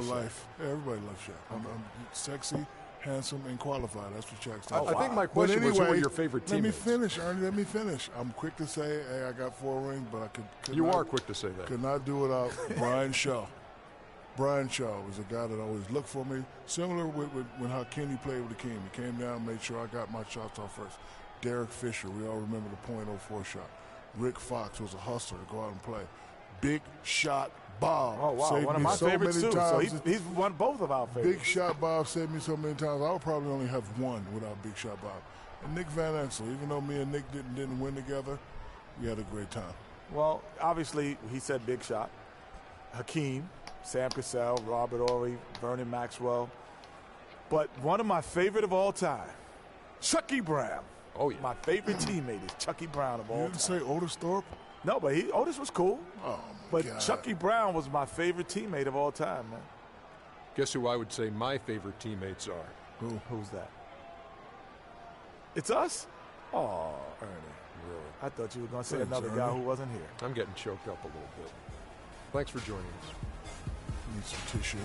Shaq. life. Yeah, everybody loves Shaq. I'm sexy, handsome, and qualified. That's what Shaq stands I think my question was, who were your favorite teammates? Let me finish, Ernie. Let me finish. I'm quick to say, hey, I got 4 rings, but I could You not, are quick to say that. Could not do without Brian Shaw. Brian Shaw was a guy that always looked for me. Similar with when how Kenny played with the King. He came down, made sure I got my shots off first. Derek Fisher, we all remember the .04 shot. Rick Fox was a hustler to go out and play. Big Shot Bob. Oh, wow. Saved One of me my so favorites, many too. times. So he's won both of our favorites. Big Shot Bob saved me so many times. I would probably only have one without Big Shot Bob. And Nick Van Exel, even though me and Nick didn't win together, we had a great time. Well, obviously, he said Big Shot. Hakeem, Sam Cassell, Robert Horry, Vernon Maxwell. But one of my favorite of all time, Chucky Brown. Oh, yeah. My favorite teammate is Chucky Brown of all time. You didn't say Otis Thorpe? No, but Otis was cool. Oh, but God. Chucky Brown was my favorite teammate of all time, man. Guess who I would say my favorite teammates are? Who's that? It's us? Oh, Ernie. Really? I thought you were going to say Thanks, another Ernie. guy who wasn't here. I'm getting choked up a little bit. Thanks for joining us. Need some tissue.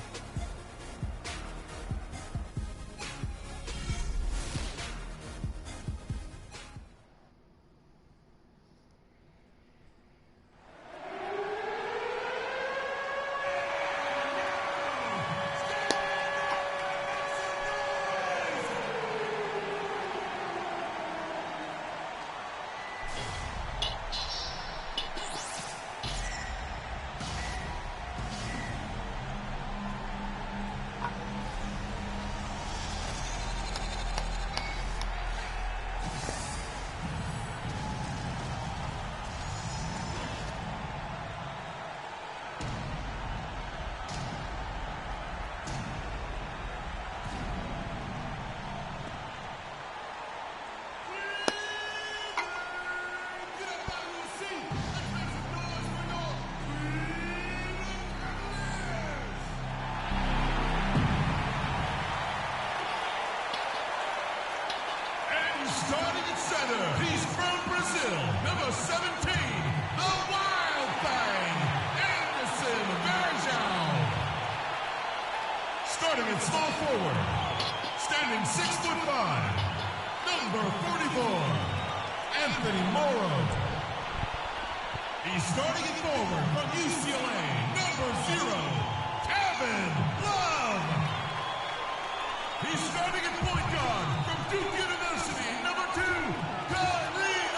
Starting at center, he's from Brazil, number 17, the Wild Thing, Anderson Varejão. Starting at small forward, standing 6'5", number 44, Anthony Morrow. He's starting at forward from UCLA, number 0, Kevin Love. He's starting at point guard from Duke University, number 2, Kyrie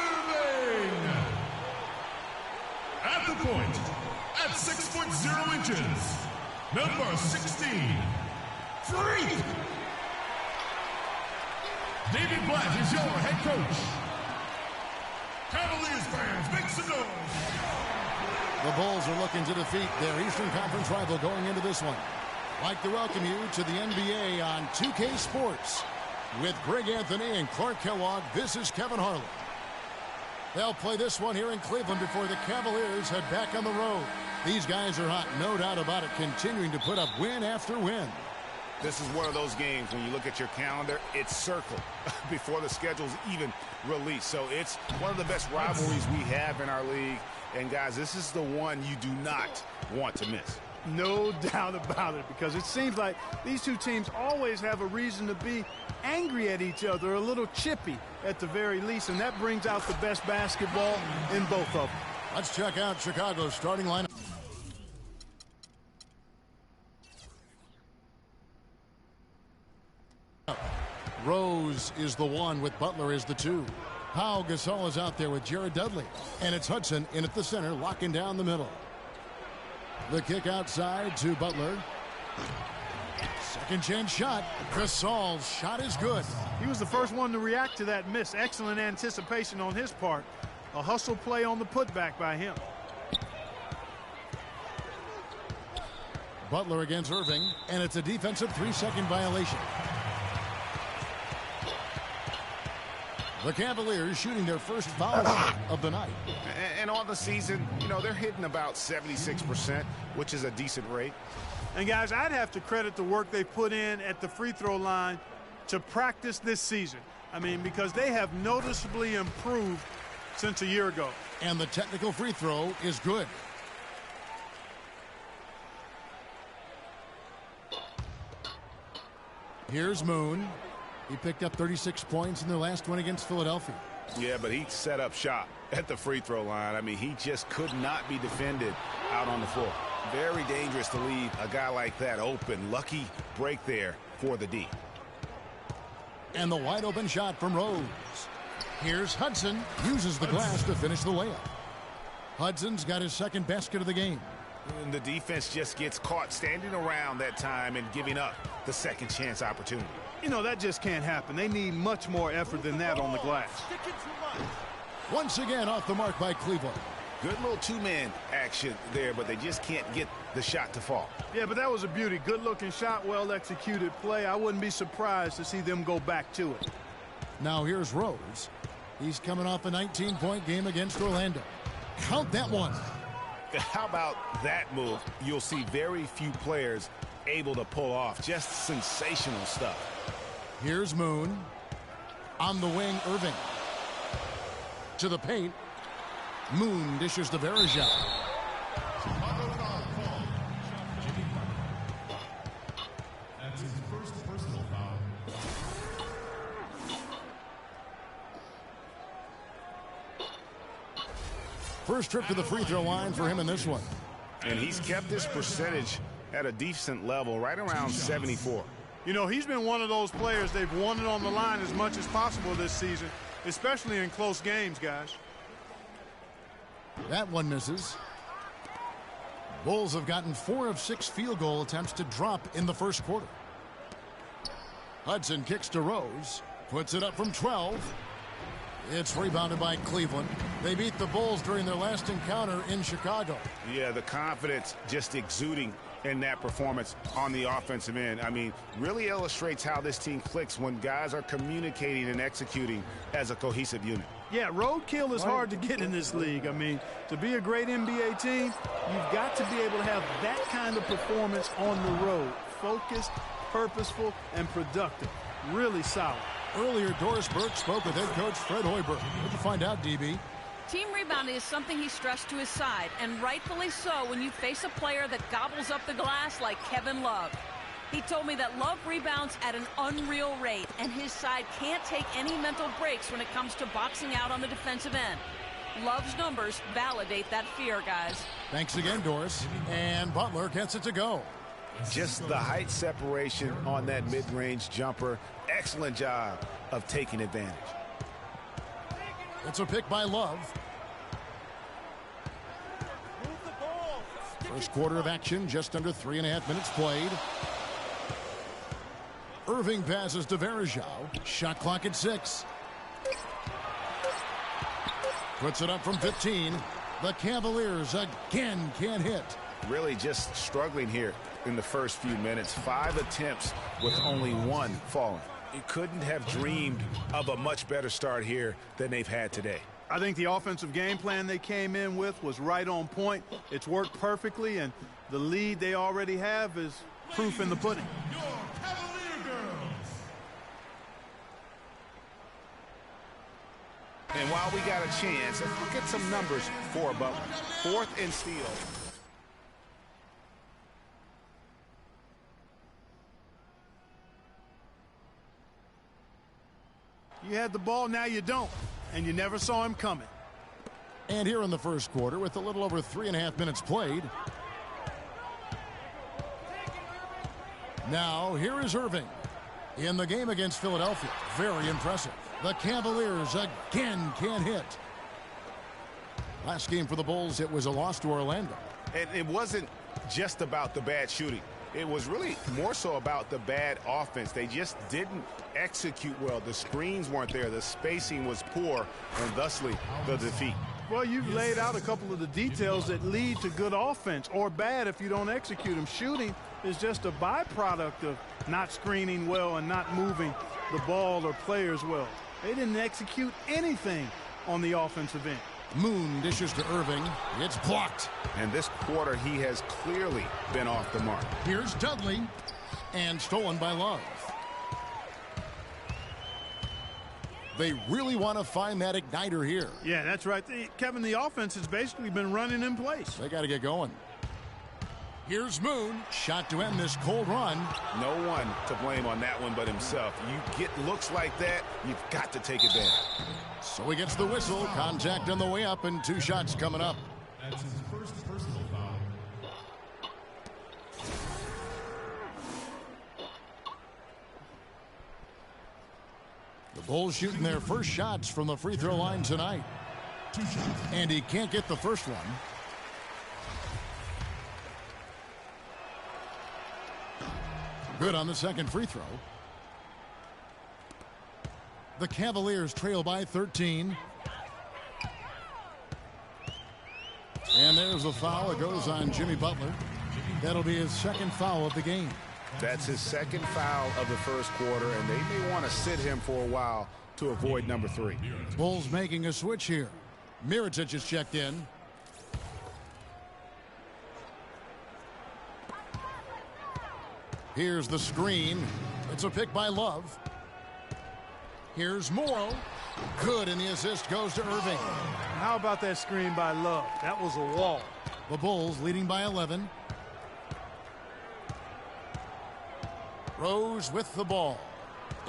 Irving. At the point, at 6'0" number 16, Freak. David Blatt is your head coach. Cavaliers fans, make some noise. The Bulls are looking to defeat their Eastern Conference rival going into this one. I'd like to welcome you to the NBA on 2K Sports. With Greg Anthony and Clark Kellogg, this is Kevin Harlan. They'll play this one here in Cleveland before the Cavaliers head back on the road. These guys are hot, no doubt about it, continuing to put up win after win. This is one of those games when you look at your calendar, it's circled before the schedule's even released. So it's one of the best rivalries we have in our league. And guys, this is the one you do not want to miss. No doubt about it, because it seems like these two teams always have a reason to be angry at each other, a little chippy at the very least, and that brings out the best basketball in both of them. Let's check out Chicago's starting lineup. Rose is the 1 with Butler as the 2. Pau Gasol is out there with Jared Dudley. And it's Hudson in at the center, locking down the middle. The kick outside to Butler. Second chance shot. Gasol's shot is good. He was the first one to react to that miss. Excellent anticipation on his part. A hustle play on the putback by him. Butler against Irving, and it's a defensive 3-second violation. The Cavaliers shooting their first foul shot of the night. And on the season, you know, they're hitting about 76%, which is a decent rate. And guys, I'd have to credit the work they put in at the free throw line to practice this season. I mean, because they have noticeably improved since a year ago. And the technical free throw is good. Here's Moon. He picked up 36 points in their last win against Philadelphia. Yeah, but he set up shop at the free throw line. I mean, he just could not be defended out on the floor. Very dangerous to leave a guy like that open. Lucky break there for the D. And the wide open shot from Rose. Here's Hudson. Uses the glass to finish the layup. Hudson's got his second basket of the game. And the defense just gets caught standing around that time and giving up the second chance opportunity. You know, that just can't happen. They need much more effort than that on the glass. Once again off the mark by Cleveland. Good little two-man action there, but they just can't get the shot to fall. Yeah, but that was a beauty. Good-looking shot, well-executed play. I wouldn't be surprised to see them go back to it. Now here's Rose. He's coming off a 19-point game against Orlando. Count that one. How about that move? You'll see very few players able to pull off. Just sensational stuff. Here's Moon. On the wing, Irving. To the paint. Moon dishes to Varejao. That's his first personal foul. First trip to the free throw line for him in this one. And he's kept this percentage at a decent level, right around 74. You know, he's been one of those players they've wanted on the line as much as possible this season, especially in close games, guys. That one misses. Bulls have gotten 4 of 6 field goal attempts to drop in the first quarter. Hudson kicks to Rose. Puts it up from 12. It's rebounded by Cleveland. They beat the Bulls during their last encounter in Chicago. Yeah, the confidence just exuding in that performance on the offensive end. I mean, really illustrates how this team clicks when guys are communicating and executing as a cohesive unit. Yeah, roadkill is hard to get in this league. I mean, to be a great NBA team, you've got to be able to have that kind of performance on the road. Focused, purposeful, and productive. Really solid. Earlier, Doris Burke spoke with head coach Fred Hoiberg. What'd you find out, DB? Team rebounding is something he stressed to his side, and rightfully so when you face a player that gobbles up the glass like Kevin Love. He told me that Love rebounds at an unreal rate, and his side can't take any mental breaks when it comes to boxing out on the defensive end. Love's numbers validate that fear, guys. Thanks again, Doris. And Butler gets it to go. Just the height separation on that mid-range jumper. Excellent job of taking advantage. It's a pick by Love. First quarter of action, just under 3.5 minutes played. Irving passes to Varejao. Shot clock at 6. Puts it up from 15. The Cavaliers again can't hit. Really just struggling here in the first few minutes. 5 attempts with only 1 falling. You couldn't have dreamed of a much better start here than they've had today. I think the offensive game plan they came in with was right on point. It's worked perfectly, and the lead they already have is proof in the pudding. Your Cavalier girls. And while we got a chance, let's look at some numbers for Butler. 4th and steal. You had the ball, now you don't, and you never saw him coming. And here in the first quarter, with a little over 3.5 minutes played. Now, here is Irving. In the game against Philadelphia, very impressive. The Cavaliers again can't hit. Last game for the Bulls, it was a loss to Orlando. And it wasn't just about the bad shooting. It was really more so about the bad offense. They just didn't execute well. The screens weren't there. The spacing was poor, and thusly the defeat. Well, you've laid out a couple of the details that lead to good offense, or bad if you don't execute them. Shooting is just a byproduct of not screening well and not moving the ball or players well. They didn't execute anything on the offensive end. Moon dishes to Irving. It's blocked. And this quarter, he has clearly been off the mark. Here's Dudley. And stolen by Love. They really want to find that igniter here. Yeah, that's right. Kevin, the offense has basically been running in place. They got to get going. Here's Moon. Shot to end this cold run. No one to blame on that one but himself. You get looks like that, you've got to take it down. So he gets the whistle. Contact on the way up and 2 shots coming up. That's his first personal foul. The Bulls shooting their first shots from the free throw line tonight. 2 shots. And he can't get the first one. Good on the second free throw. The Cavaliers trail by 13. And there's the foul. It goes on Jimmy Butler. That'll be his second foul of the game. That's his second foul of the first quarter, and they may want to sit him for a while to avoid number 3. Bulls making a switch here. Mirotic is checked in. Here's the screen. It's a pick by Love. Here's Morrow. Good, and the assist goes to Irving. How about that screen by Love? That was a wall. The Bulls leading by 11. Rose with the ball.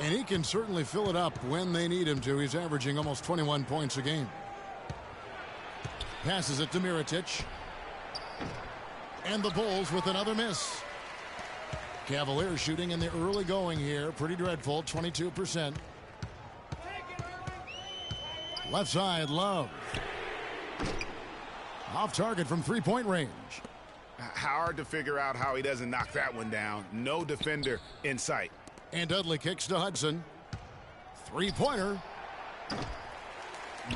And he can certainly fill it up when they need him to. He's averaging almost 21 points a game. Passes it to Mirotic. And the Bulls with another miss. Cavaliers shooting in the early going here. Pretty dreadful, 22%. Left side, Love. Off target from three-point range. Hard to figure out how he doesn't knock that one down. No defender in sight. And Dudley kicks to Hudson. Three-pointer.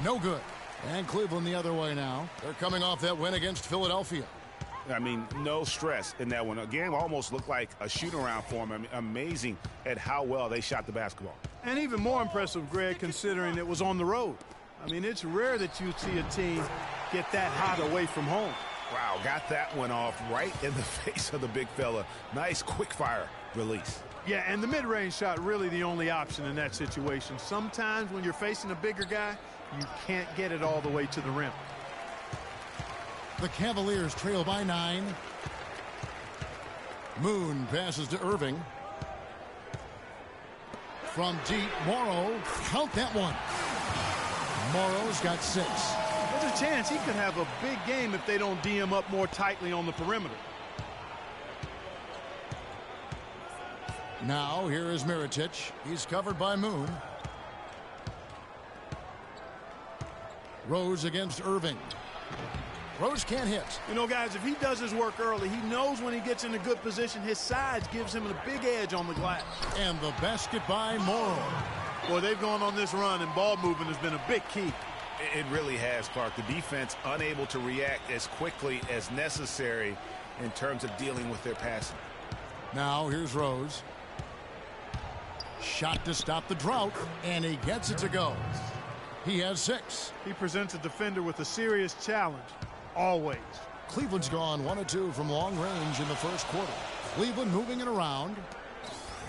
No good. And Cleveland the other way now. They're coming off that win against Philadelphia. I mean, no stress in that one. A game almost looked like a shoot-around for him. I mean, amazing at how well they shot the basketball. And even more impressive, Greg, considering it was on the road. I mean, it's rare that you'd see a team get that hot away from home. Wow, got that one off right in the face of the big fella. Nice quick-fire release. Yeah, and the mid-range shot really the only option in that situation. Sometimes when you're facing a bigger guy, you can't get it all the way to the rim. The Cavaliers trail by 9. Moon passes to Irving. From deep, Morrow. Count that one. Morrow's got 6. There's a chance he could have a big game if they don't D him up more tightly on the perimeter. Now here is Mirotic. He's covered by Moon. Rose against Irving. Rose can't hit. You know, guys, if he does his work early, he knows when he gets in a good position, his size gives him a big edge on the glass. And the basket by Morrow. Boy, they've gone on this run, and ball movement has been a big key. It really has, Clark. The defense unable to react as quickly as necessary in terms of dealing with their passing. Now here's Rose. Shot to stop the drought, and he gets it to go. He has 6. He presents a defender with a serious challenge, always. Cleveland's gone 1 of 2 from long range in the first quarter. Cleveland moving it around.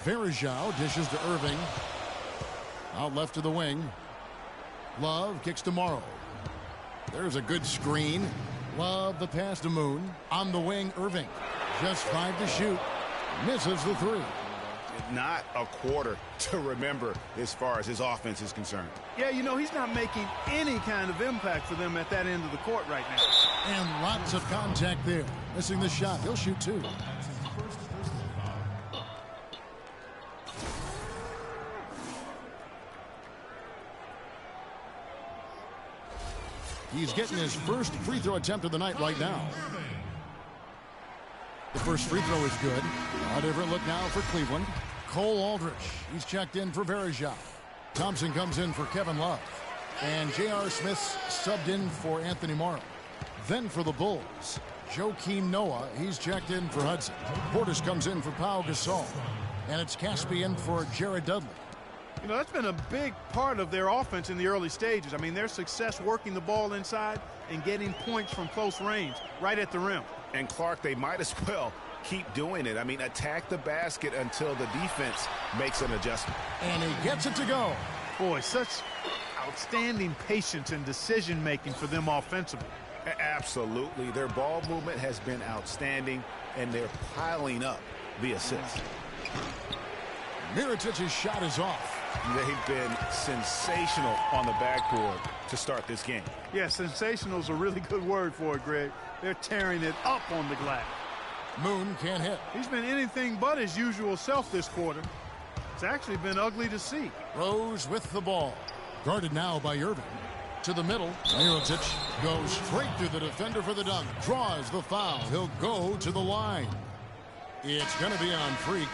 Varejao dishes to Irving. Out left to the wing. Love kicks to Morrow. There's a good screen. Love the pass to Moon. On the wing, Irving. Just 5 to shoot. Misses the 3. Not a quarter to remember as far as his offense is concerned. Yeah, you know, he's not making any kind of impact for them at that end of the court right now. And lots of contact there. Missing the shot. He'll shoot 2. He's getting his first free throw attempt of the night right now. The first free throw is good. A different look now for Cleveland. Cole Aldrich. He's checked in for Varejao. Thompson comes in for Kevin Love. And J.R. Smith's subbed in for Anthony Morrow. Then for the Bulls, Joakim Noah. He's checked in for Hudson. Portis comes in for Pau Gasol. And it's Caspi in for Jared Dudley. You know, that's been a big part of their offense in the early stages. I mean, their success working the ball inside and getting points from close range right at the rim. And Clark, they might as well keep doing it. I mean, attack the basket until the defense makes an adjustment. And he gets it to go. Boy, such outstanding patience and decision-making for them offensively. Absolutely. Their ball movement has been outstanding, and they're piling up the assists. Mirotic's shot is off. They've been sensational on the backboard to start this game. Yeah, sensational is a really good word for it, Greg. They're tearing it up on the glass. Moon can't hit. He's been anything but his usual self this quarter. It's actually been ugly to see. Rose with the ball. Guarded now by Irving. To the middle. Mirotic goes straight through the defender for the dunk. Draws the foul. He'll go to the line. It's going to be on Freak.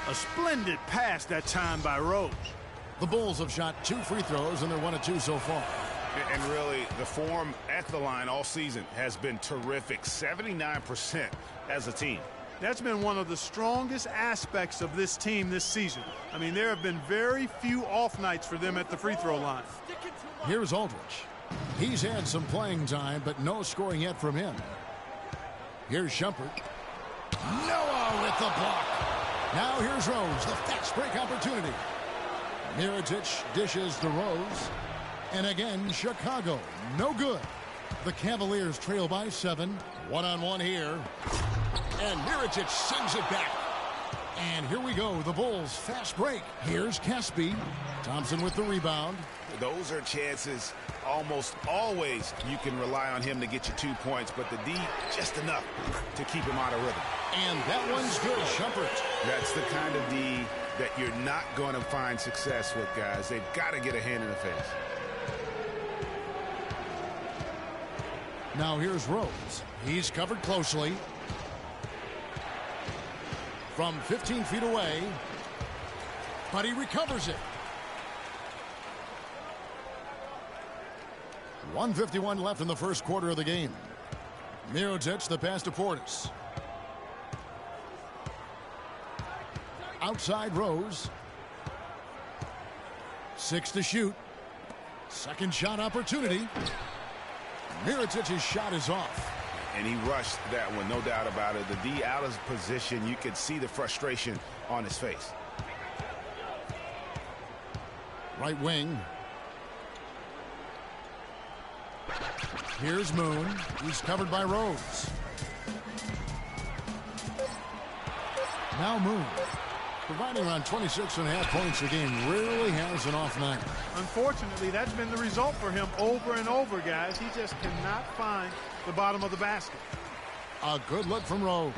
A splendid pass that time by Rose. The Bulls have shot 2 free throws, and they're 1 of 2 so far. And really, the form at the line all season has been terrific. 79% as a team. That's been one of the strongest aspects of this team this season. I mean, there have been very few off nights for them at the free throw line. Here's Aldridge. He's had some playing time, but no scoring yet from him. Here's Shumpert. Noah with the block. Now here's Rose, the fast break opportunity. Mirotic dishes to Rose. And again, Chicago, no good. The Cavaliers trail by 7. One-on-one here. And Mirotic sends it back. And here we go, the Bulls fast break. Here's Caspi. Thompson with the rebound. Those are chances almost always you can rely on him to get you 2 points, but the D just enough to keep him out of rhythm. And that one's good, Shumpert. That's the kind of D that you're not going to find success with, guys. They've got to get a hand in the face. Now here's Rose. He's covered closely. From 15 feet away. But he recovers it. 1:51 left in the first quarter of the game. Mirotic, the pass to Portis. Outside Rose. 6 to shoot. Second shot opportunity. Mirotic's shot is off. And he rushed that one, no doubt about it. The D out of position, you could see the frustration on his face. Right wing. Here's Moon. He's covered by Rose. Now Moon, providing around 26.5 points a game, rarely has an off night. Unfortunately, that's been the result for him over and over, guys. He just cannot find the bottom of the basket. A good look from Rose.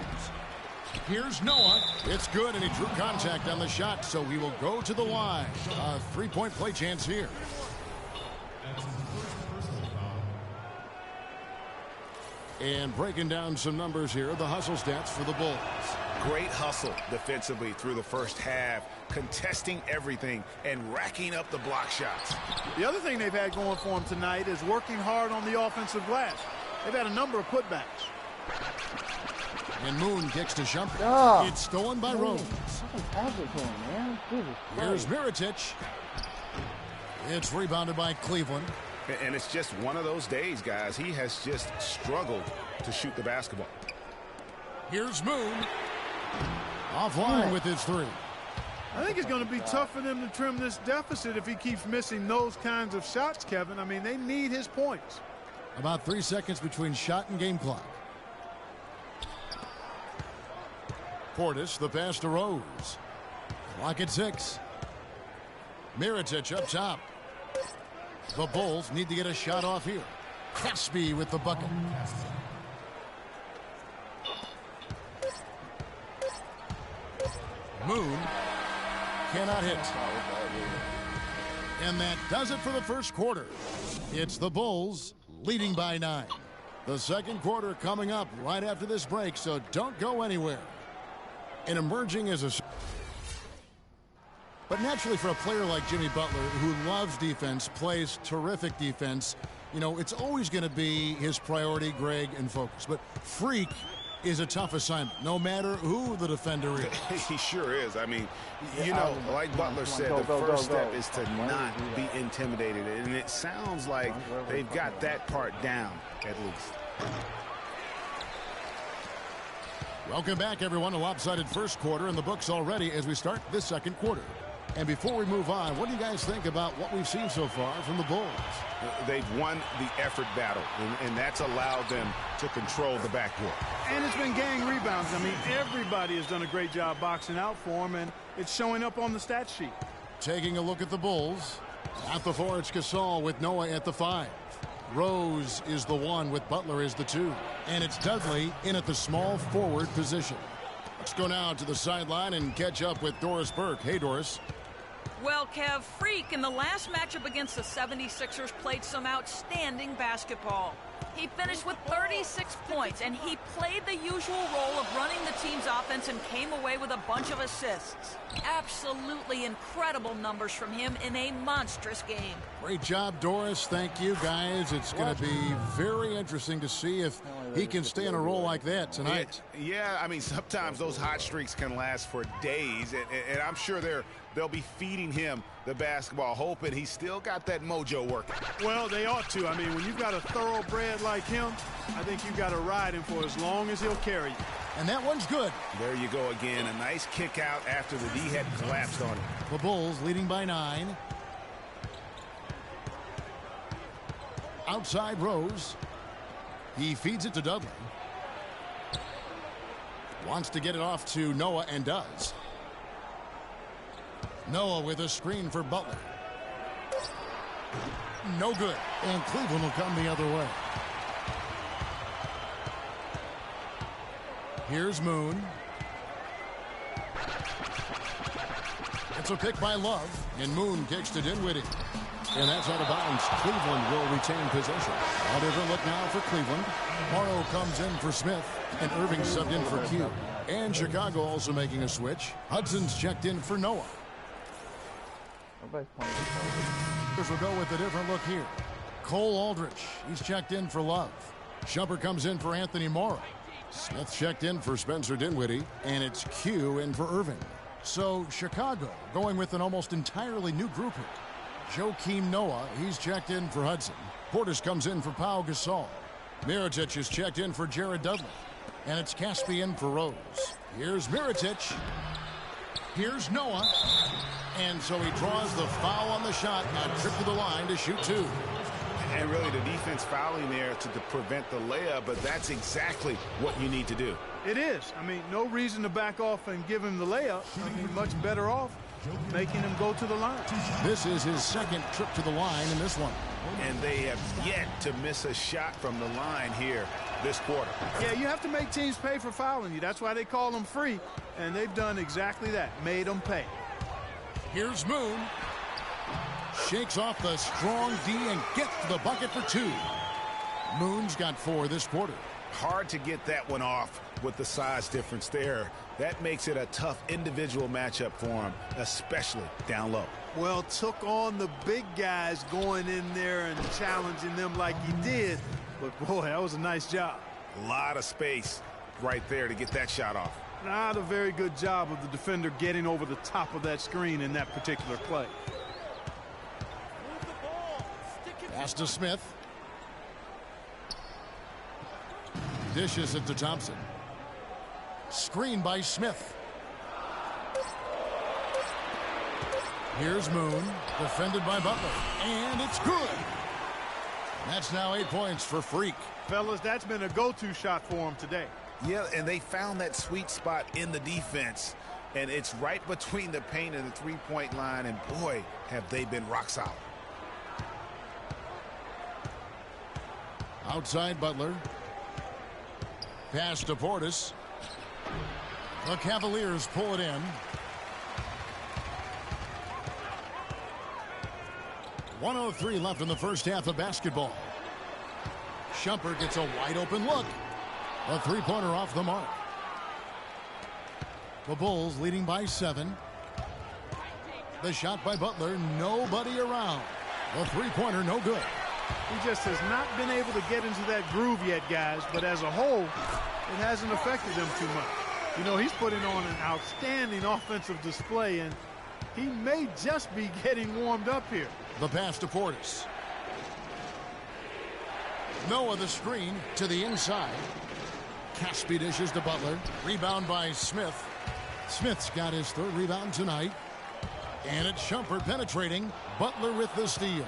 Here's Noah. It's good, and he drew contact on the shot, so he will go to the line. A three-point play chance here. And breaking down some numbers here, the hustle stats for the Bulls. Great hustle defensively through the first half, contesting everything and racking up the block shots. The other thing they've had going for them tonight is working hard on the offensive glass. They've had a number of putbacks. And Moon kicks to Shumpert. It's stolen by Rose. Here's Mirotic. It's rebounded by Cleveland. And it's just one of those days, guys. He has just struggled to shoot the basketball. Here's Moon. Offline with his 3. I think it's going to be tough for them to trim this deficit if he keeps missing those kinds of shots, Kevin. I mean, they need his points. About 3 seconds between shot and game clock. Portis, the pass to Rose. Clock at 6. Mirotic up top. The Bulls need to get a shot off here. Caspi with the bucket. Moon cannot hit. And that does it for the first quarter. It's the Bulls leading by 9. The second quarter coming up right after this break, so don't go anywhere. And emerging as a... But naturally, for a player like Jimmy Butler, who loves defense, plays terrific defense, you know, it's always going to be his priority, Greg, and focus. But Freak is a tough assignment, no matter who the defender is. He sure is. I mean, you know, like Butler said, the first step is to not be intimidated. And it sounds like they've got that part down, at least. Welcome back, everyone. A lopsided first quarter in the books already as we start this second quarter. And before we move on, what do you guys think about what we've seen so far from the Bulls? They've won the effort battle, and that's allowed them to control the backcourt. And it's been gang rebounds. I mean, everybody has done a great job boxing out for them, and it's showing up on the stat sheet. Taking a look at the Bulls. At the 4, it's Gasol with Noah at the 5. Rose is the 1 with Butler as the 2. And it's Dudley in at the small forward position. Let's go now to the sideline and catch up with Doris Burke. Hey, Doris. Well, Kev, Freak in the last matchup against the 76ers played some outstanding basketball. He finished with 36 points, and he played the usual role of running the team's offense and came away with a bunch of assists. Absolutely incredible numbers from him in a monstrous game. Great job, Doris. Thank you, guys. It's going to be very interesting to see if he can stay in a role like that tonight. Yeah, I mean, sometimes those hot streaks can last for days, and I'm sure they'll be feeding him the basketball, hoping he's still got that mojo working. Well, they ought to. I mean, when you've got a thoroughbred like him, I think you've got to ride him for as long as he'll carry you. And that one's good. There you go again. A nice kick out after the D had collapsed on him. The Bulls leading by 9. Outside Rose. He feeds it to Dudley. Wants to get it off to Noah and does. Noah with a screen for Butler. No good. And Cleveland will come the other way. Here's Moon. It's a pick by Love. And Moon kicks to Dinwiddie. And that's out of bounds. Cleveland will retain possession. A different look now for Cleveland. Morrow comes in for Smith. And Irving subbed in for Q. And Chicago also making a switch. Hudson's checked in for Noah. We'll go with a different look here. Cole Aldrich. He's checked in for Love. Shumpert comes in for Anthony Morrow. Smith checked in for Spencer Dinwiddie. And it's Q in for Irving. So Chicago going with an almost entirely new group here. Joakim Noah, he's checked in for Hudson. Portis comes in for Pau Gasol. Mirotic is checked in for Jared Dudley. And it's Caspian for Rose. Here's Mirotic. Here's Noah. And so he draws the foul on the shot. A trip to the line to shoot 2. And really the defense fouling there to prevent the layup, but that's exactly what you need to do. It is. I mean, no reason to back off and give him the layup. I mean, much better off making him go to the line. This is his second trip to the line in this one. And they have yet to miss a shot from the line here this quarter. Yeah, you have to make teams pay for fouling you. That's why they call them free. And they've done exactly that, made them pay. Here's Moon. Shakes off the strong D and gets to the bucket for 2. Moon's got 4 this quarter. Hard to get that one off with the size difference there. That makes it a tough individual matchup for him, especially down low. Well, took on the big guys going in there and challenging them like he did. But, boy, that was a nice job. A lot of space right there to get that shot off. Not a very good job of the defender getting over the top of that screen in that particular play. Pass to Smith. Dishes it to Thompson. Screen by Smith. Here's Moon, defended by Butler. And it's good. That's now 8 points for Freak. Fellas, that's been a go-to shot for him today. Yeah, and they found that sweet spot in the defense. And it's right between the paint and the three-point line. And, boy, have they been rock solid. Outside Butler. Pass to Portis. The Cavaliers pull it in. 1:03 left in the first half of basketball. Shumpert gets a wide open look. A three-pointer off the mark. The Bulls leading by 7. The shot by Butler, nobody around. The three-pointer, no good. He just has not been able to get into that groove yet, guys. But as a whole, it hasn't affected them too much. You know, he's putting on an outstanding offensive display, and he may just be getting warmed up here. The pass to Portis. Noah the screen to the inside. Caspi dishes to Butler. Rebound by Smith. Smith's got his third rebound tonight. And it's Shumpert penetrating. Butler with the steal.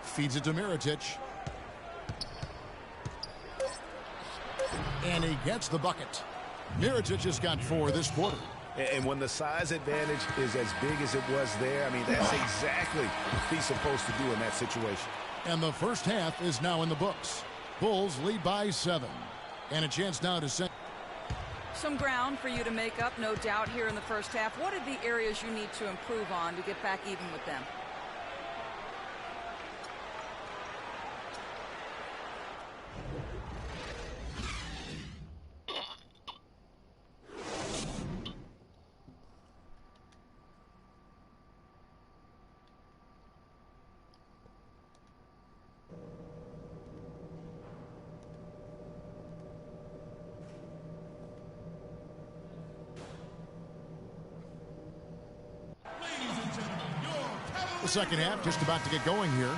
Feeds it to Mirotic. And he gets the bucket. Mirotic has got 4 this quarter. And when the size advantage is as big as it was there, I mean, that's exactly what he's supposed to do in that situation. And the first half is now in the books. Bulls lead by 7. And a chance now to send. Some ground for you to make up, no doubt, here in the first half. What are the areas you need to improve on to get back even with them? The second half just about to get going here.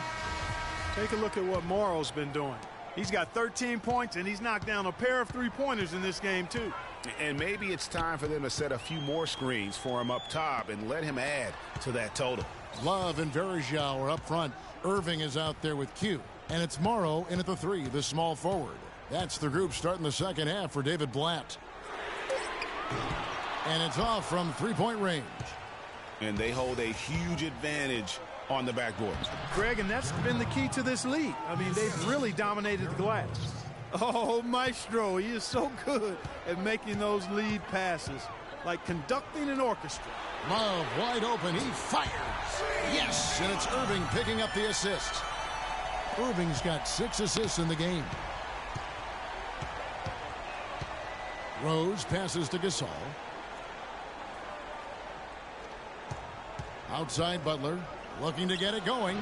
Take a look at what Morrow's been doing. He's got 13 points, and he's knocked down a pair of three-pointers in this game, too. And maybe it's time for them to set a few more screens for him up top and let him add to that total. Love and Verjao are up front. Irving is out there with Q. And it's Morrow in at the 3, the small forward. That's the group starting the second half for David Blatt. And it's off from three-point range. And they hold a huge advantage on the backboard. Greg, and that's been the key to this league. I mean, they've really dominated the glass. Oh, Maestro, he is so good at making those lead passes, like conducting an orchestra. Love wide open, he fires. Yes, and it's Irving picking up the assist. Irving's got 6 assists in the game. Rose passes to Gasol. Outside Butler, looking to get it going.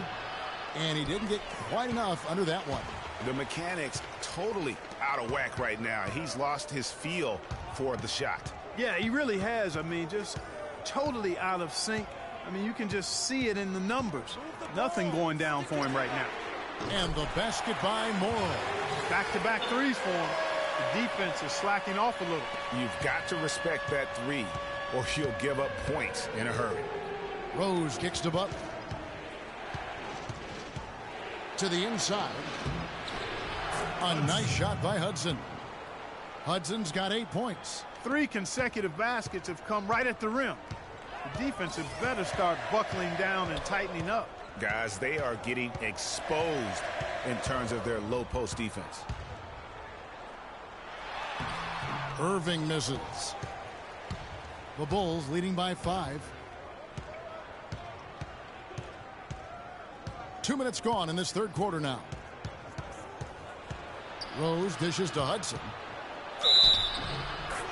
And he didn't get quite enough under that one. The mechanics totally out of whack right now. He's lost his feel for the shot. Yeah, he really has. I mean, just totally out of sync. I mean, you can just see it in the numbers. Nothing going down for him right now. And the basket by Morrow. Back-to-back threes for him. The defense is slacking off a little. You've got to respect that 3, or you'll give up points in a hurry. Rose kicks to Butler. To the inside. A nice shot by Hudson. Hudson's got 8 points. 3 consecutive baskets have come right at the rim. The defense had better start buckling down and tightening up. Guys, they are getting exposed in terms of their low post defense. Irving misses. The Bulls leading by 5. 2 minutes gone in this third quarter now. Rose dishes to Hudson.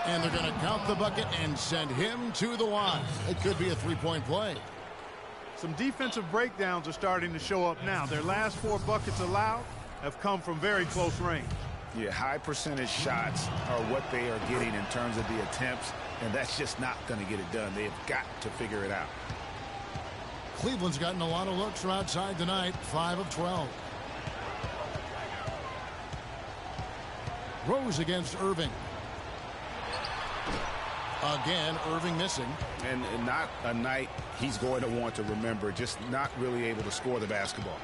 And they're going to count the bucket and send him to the line. It could be a three-point play. Some defensive breakdowns are starting to show up now. Their last 4 buckets allowed have come from very close range. Yeah, high percentage shots are what they are getting in terms of the attempts, and that's just not going to get it done. They've got to figure it out. Cleveland's gotten a lot of looks from outside tonight, 5 of 12. Rose against Irving. Again, Irving missing. And not a night he's going to want to remember, just not really able to score the basketball.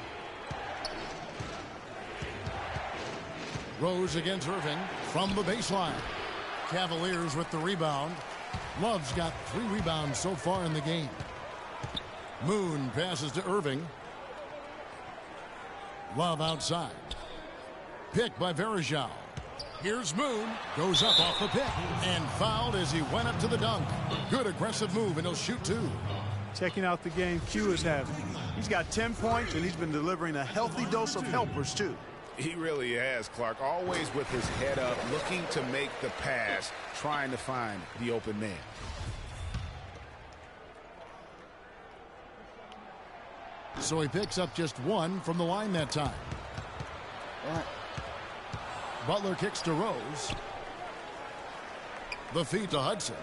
Rose against Irving from the baseline. Cavaliers with the rebound. Love's got 3 rebounds so far in the game. Moon passes to Irving. Love outside. Pick by Verjao. Here's Moon. Goes up off the pick. And fouled as he went up to the dunk. Good aggressive move, and he'll shoot 2. Checking out the game Q is having. He's got 10 points, and he's been delivering a healthy dose of helpers, too. He really has, Clark. Always with his head up, looking to make the pass, trying to find the open man. So he picks up just 1 from the line that time. Butler kicks to Rose. The feed to Hudson.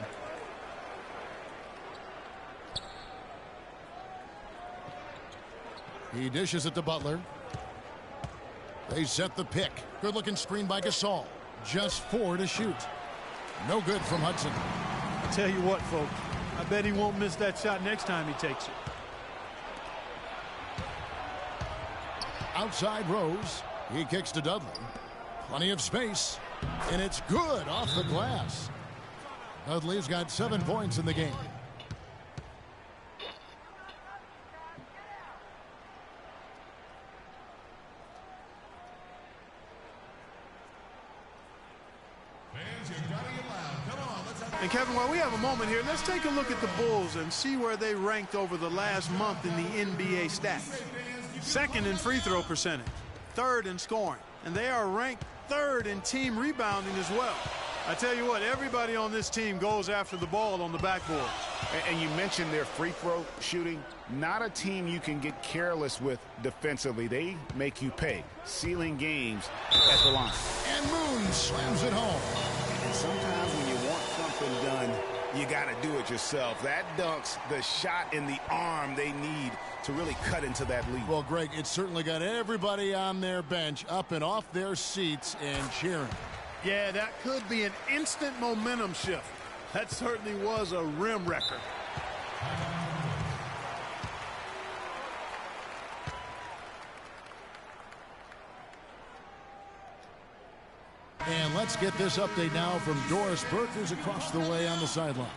He dishes it to Butler. They set the pick. Good-looking screen by Gasol. Just 4 to shoot. No good from Hudson. I tell you what, folks. I bet he won't miss that shot next time he takes it. Outside Rose. He kicks to Dudley. Plenty of space. And it's good off the glass. Dudley's got 7 points in the game. And Kevin, while we have a moment here, let's take a look at the Bulls and see where they ranked over the last month in the NBA stats. 2nd in free throw percentage, 3rd in scoring, and they are ranked 3rd in team rebounding as well. I tell you what, everybody on this team goes after the ball on the backboard. And you mentioned their free throw shooting. Not a team you can get careless with defensively. They make you pay. Sealing games at the line. And Moon slams it home. And sometimes when you want something done, you got to do it yourself. That dunks the shot in the arm they need to really cut into that lead. Well, Greg, it certainly got everybody on their bench up and off their seats and cheering. Yeah, that could be an instant momentum shift. That certainly was a rim wrecker. And let's get this update now from Doris Burke, who's across the way on the sideline.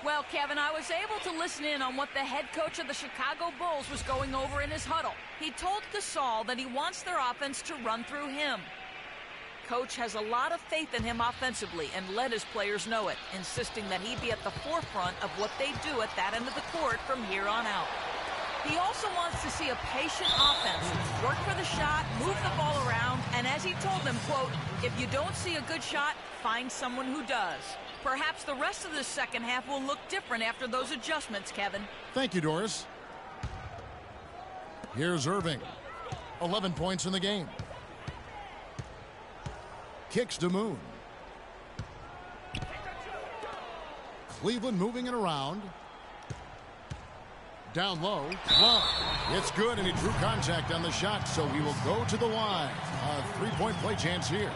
Well, Kevin, I was able to listen in on what the head coach of the Chicago Bulls was going over in his huddle. He told Gasol that he wants their offense to run through him. Coach has a lot of faith in him offensively and let his players know it, insisting that he be at the forefront of what they do at that end of the court from here on out. He also wants to see a patient offense, work for the shot, move the ball around, and as he told them, quote, if you don't see a good shot, find someone who does. Perhaps the rest of the second half will look different after those adjustments, Kevin. Thank you, Doris. Here's Irving. 11 points in the game. Kicks to Moon. Cleveland moving it around. Down low. Love. It's good, and he drew contact on the shot, so he will go to the line. A three-point play chance here.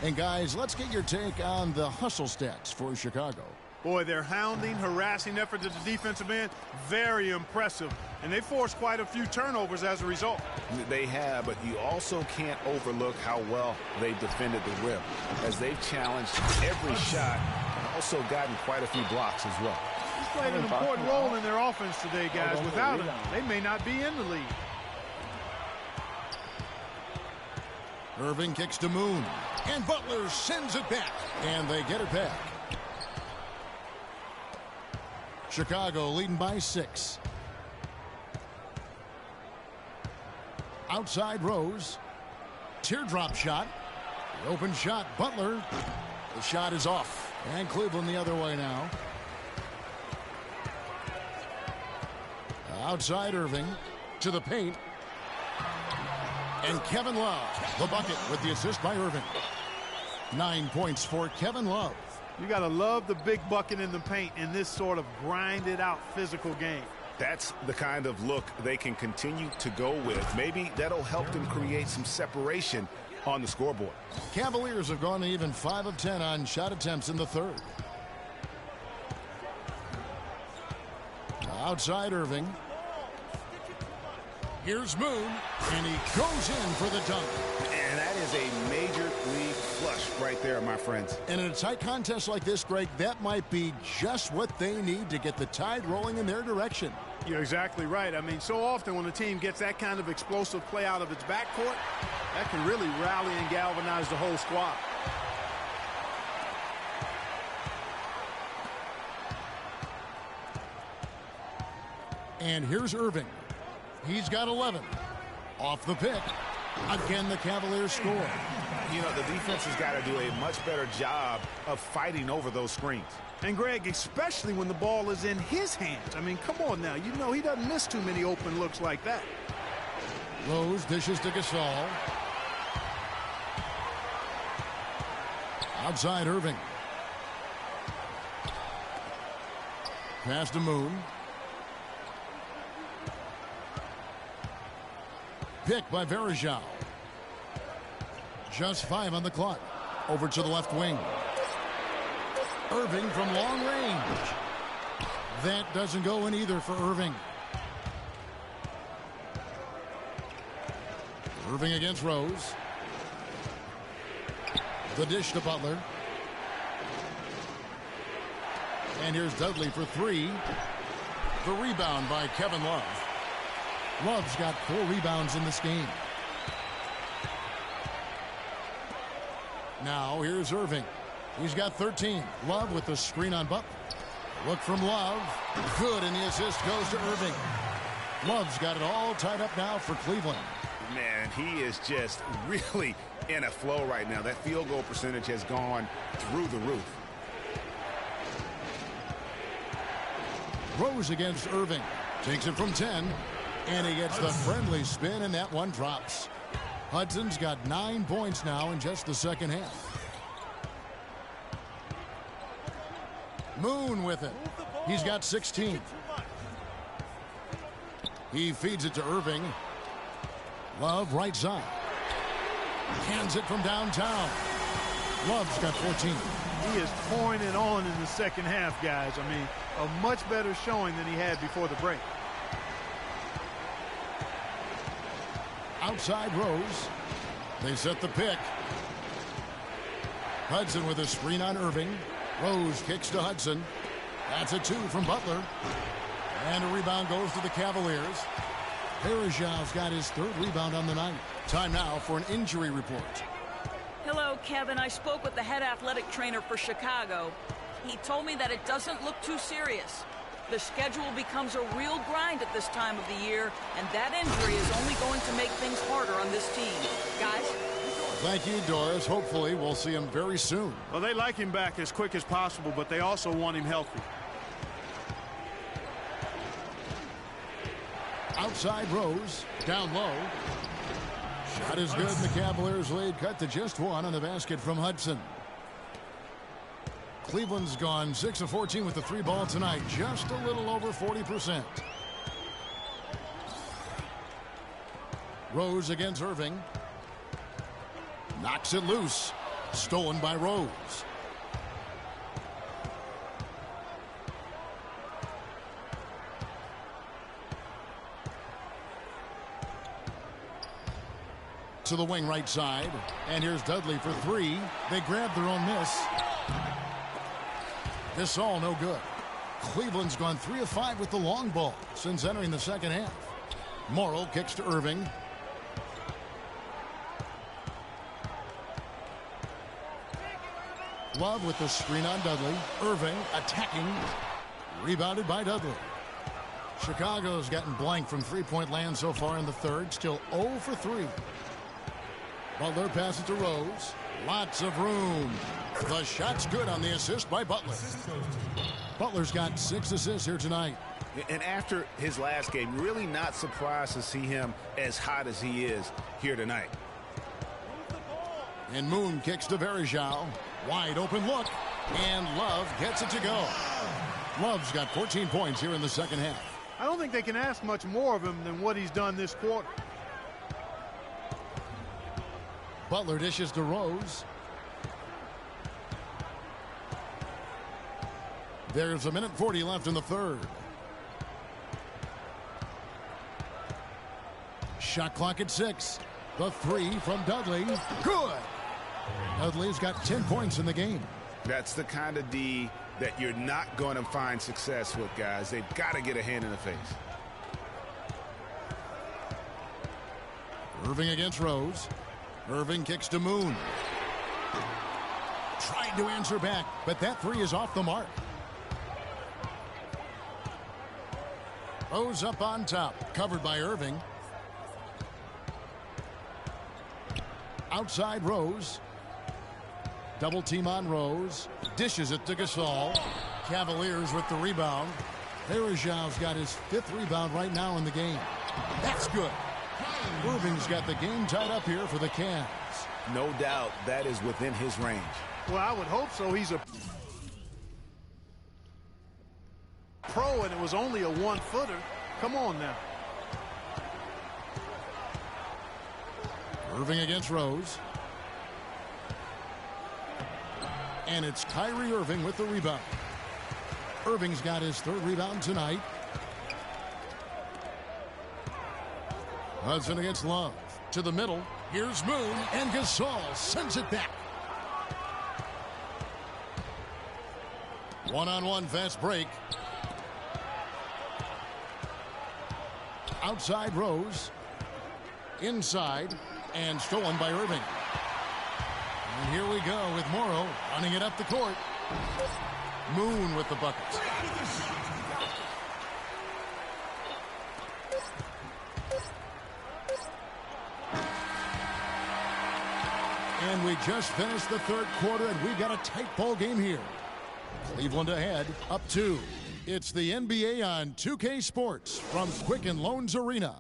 And guys, let's get your take on the hustle stats for Chicago. Boy, their hounding, harassing effort at the defensive end, very impressive. And they forced quite a few turnovers as a result. They have, but you also can't overlook how well they've defended the rim, as they've challenged every shot and also gotten quite a few blocks as well. He's played an important role in their offense today, guys. Without him, they may not be in the lead. Irving kicks to Moon. And Butler sends it back. And they get it back. Chicago leading by 6. Outside Rose. Teardrop shot. The open shot. Butler. The shot is off. And Cleveland the other way now. Outside Irving. To the paint. And Kevin Love, the bucket with the assist by Irving. 9 points for Kevin Love. You got to love the big bucket in the paint in this sort of grinded-out physical game. That's the kind of look they can continue to go with. Maybe that'll help them create some separation on the scoreboard. Cavaliers have gone even 5 of 10 on shot attempts in the third. Outside Irving. Here's Moon, and he goes in for the dunk. And that is a major league flush right there, my friends. And in a tight contest like this, Greg, that might be just what they need to get the tide rolling in their direction. You're exactly right. I mean, so often when a team gets that kind of explosive play out of its backcourt, that can really rally and galvanize the whole squad. And here's Irving. He's got 11. Off the pick. Again, the Cavaliers score. You know, the defense has got to do a much better job of fighting over those screens. And, Greg, especially when the ball is in his hands. I mean, come on now. You know he doesn't miss too many open looks like that. Rose dishes to Gasol. Outside Irving. Pass to Moon. Pick by Verajao. Just 5 on the clock. Over to the left wing. Irving from long range. That doesn't go in either for Irving. Irving against Rose. The dish to Butler. And here's Dudley for 3. The rebound by Kevin Love. Love's got 4 rebounds in this game. Now here's Irving. He's got 13. Love with the screen on Butler. Look from Love. Good, and the assist goes to Irving. Love's got it all tied up now for Cleveland. Man, he is just really in a flow right now. That field goal percentage has gone through the roof. Rose against Irving. Takes it from 10. And he gets the friendly spin, and that one drops. Hudson's got 9 points now in just the second half. Moon with it. He's got 16. He feeds it to Irving. Love right side. Hands it from downtown. Love's got 14. He is pouring it on in the second half, guys. I mean, a much better showing than he had before the break. Outside Rose. They set the pick. Hudson with a screen on Irving. Rose kicks to Hudson. That's a 2 from Butler. And a rebound goes to the Cavaliers. Verajau's got his 3rd rebound on the night. Time now for an injury report. Hello, Kevin. I spoke with the head athletic trainer for Chicago. He told me that it doesn't look too serious. The schedule becomes a real grind at this time of the year, and that injury is only going to make things harder on this team. Guys? Thank you, Doris. Hopefully we'll see him very soon. Well, they like him back as quick as possible, but they also want him healthy. Outside Rose. Down low. Shot is good, and the Cavaliers lead cut to just 1 on the basket from Hudson. Cleveland's gone 6 of 14 with the 3 ball tonight. Just a little over 40%. Rose against Irving. Knocks it loose. Stolen by Rose. To the wing right side. And here's Dudley for 3. They grab their own miss. This all no good. Cleveland's gone 3 of 5 with the long ball since entering the second half. Morrow kicks to Irving. Love with the screen on Dudley. Irving attacking. Rebounded by Dudley. Chicago's gotten blank from 3-point land so far in the third. Still 0 for 3. Butler passes to Rose. Lots of room. The shot's good on the assist by Butler. Butler's got 6 assists here tonight. And after his last game, really not surprised to see him as hot as he is here tonight. And Moon kicks to Verajao. Wide open look. And Love gets it to go. Love's got 14 points here in the second half. I don't think they can ask much more of him than what he's done this quarter. Butler dishes to Rose. There's 1:40 left in the third. Shot clock at 6. The 3 from Dudley. Good. Dudley's got 10 points in the game. That's the kind of D that you're not going to find success with, guys. They've got to get a hand in the face. Irving against Rose. Irving kicks to Moon. Tried to answer back, but that 3 is off the mark. Rose up on top, covered by Irving. Outside Rose. Double team on Rose. Dishes it to Gasol. Cavaliers with the rebound. Verajau's got his 5th rebound right now in the game. That's good. Irving's got the game tied up here for the Cavs. No doubt that is within his range. Well, I would hope so. He's a pro, and it was only a 1-footer. Come on now. Irving against Rose. And it's Kyrie Irving with the rebound. Irving's got his 3rd rebound tonight. Hudson against Love. To the middle. Here's Moon. And Gasol sends it back. One-on-one fast break. Outside Rose. Inside. And stolen by Irving. And here we go with Morrow running it up the court. Moon with the buckets. And we just finished the 3rd quarter, and we've got a tight ball game here. Cleveland ahead, up 2. It's the NBA on 2K Sports from Quicken Loans Arena.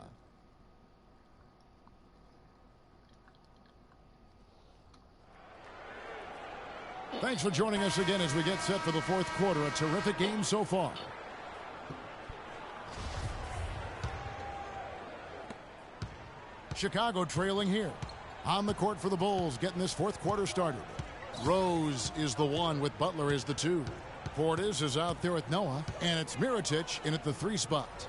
Thanks for joining us again as we get set for the 4th quarter. A terrific game so far. Chicago trailing here. On the court for the Bulls, getting this 4th quarter started. Rose is the 1 with Butler is the 2. Portis is out there with Noah, and it's Mirotic in at the 3 spot.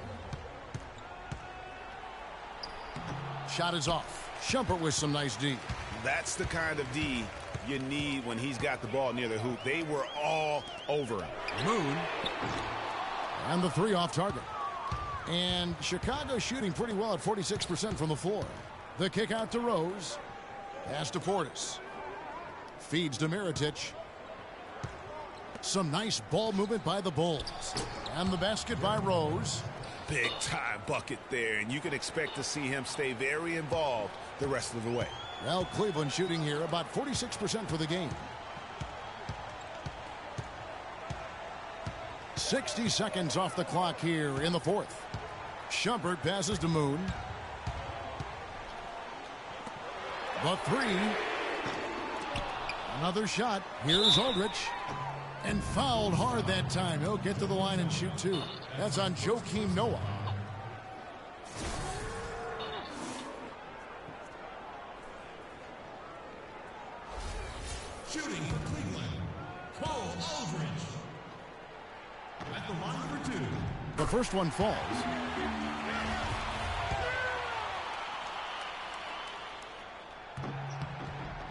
Shot is off. Shumpert with some nice D. That's the kind of D you need when he's got the ball near the hoop. They were all over him. Moon. And the 3 off target. And Chicago shooting pretty well at 46% from the floor. The kick out to Rose. Pass to Portis. Feeds to Mirotic. Some nice ball movement by the Bulls. And the basket by Rose. Big time bucket there, and you can expect to see him stay very involved the rest of the way. Well, Cleveland shooting here about 46% for the game. 60 seconds off the clock here in the 4th. Shumpert passes to Moon. The 3. Another shot. Here's Aldridge. And fouled hard that time. He'll get to the line and shoot 2. That's on Joakim Noah. Shooting for Cleveland, Cole Aldridge. At the line for 2. The first one falls.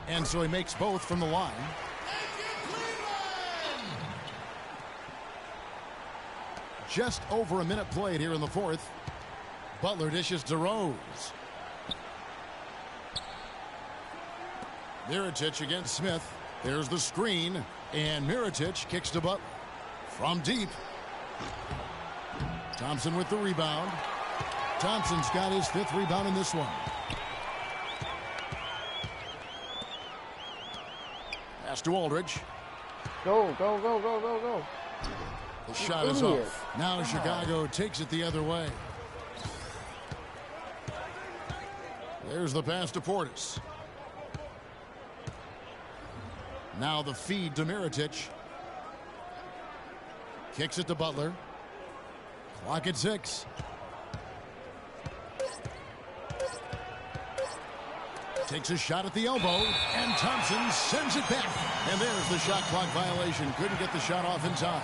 And so he makes both from the line. Just over a minute played here in the 4th. Butler dishes to Rose. Mirotic against Smith. There's the screen. And Mirotic kicks to Butler. From deep. Thompson with the rebound. Thompson's got his 5th rebound in this one. Pass to Aldridge. Go, go, go, go, go, go. The shot is off. Now Chicago takes it the other way. There's the pass to Portis. Now the feed to Mirotic. Kicks it to Butler. Clock at 6. Takes a shot at the elbow, and Thompson sends it back. And there's the shot clock violation. Couldn't get the shot off in time.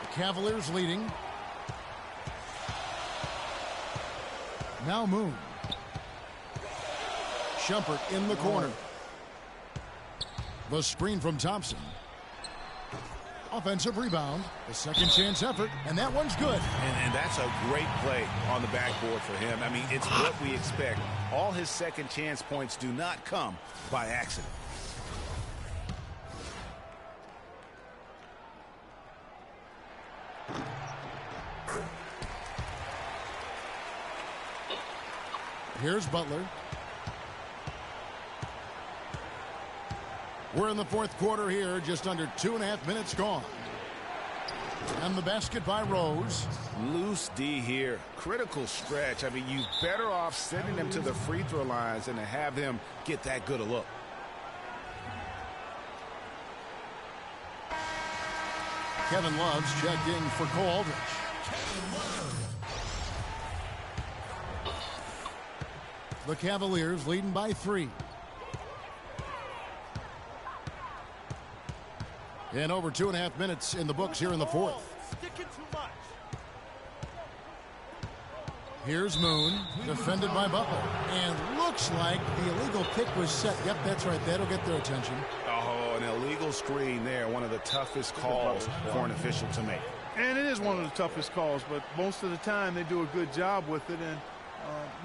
The Cavaliers leading. Now Moon. Shumpert in the corner. The screen from Thompson. Offensive rebound. A second chance effort, and that one's good. And that's a great play on the backboard for him. I mean, it's what we expect. All his second chance points do not come by accident. Here's Butler. We're in the 4th quarter here, just under 2.5 minutes gone. And the basket by Rose. Loose D here. Critical stretch. I mean, you better off sending them to the free throw lines than to have them get that good a look. Kevin Love's checked in for Cole Aldridge. The Cavaliers leading by 3. And over 2.5 minutes in the books here in the fourth. Here's Moon, defended by Butler. And looks like the illegal kick was set. Yep, that's right. That'll get their attention. Oh, an illegal screen there. One of the toughest calls for an official to make. And it is one of the toughest calls, but most of the time they do a good job with it. And